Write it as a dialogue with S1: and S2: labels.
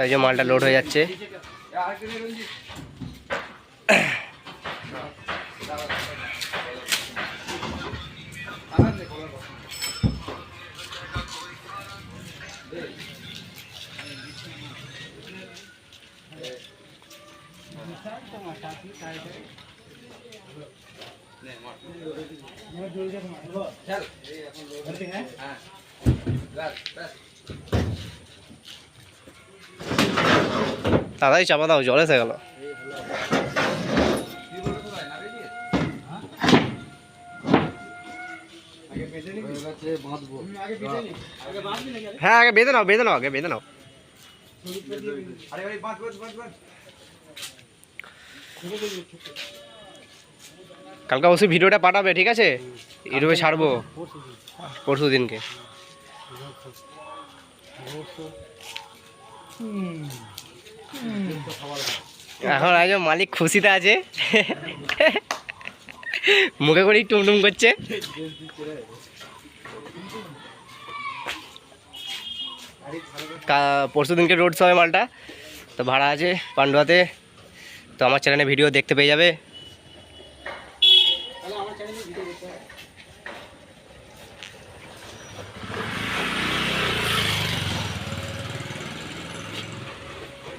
S1: এই যে মালটা লোড হয়ে যাচ্ছে। দাদাই চাপা দাও, জল এসে গেল। হ্যাঁ আগে বেঁধে নাও, বেঁধে নাও, আগে বেঁধে নাও। কালকে অবশ্যই ভিডিওটা পাঠাবে, ঠিক আছে? ইউটিউবে ছাড়বো পরশু দিনকে। এখন আজ মালিক খুশিতে আছে, মুখে করেই টুমটুম করছে। পরশু দিনকে রোড শো হয় মালটা, তো ভাড়া আছে পান্ডুয়াতে। তো আমার চ্যানেলে ভিডিও দেখতে পেয়ে যাবে।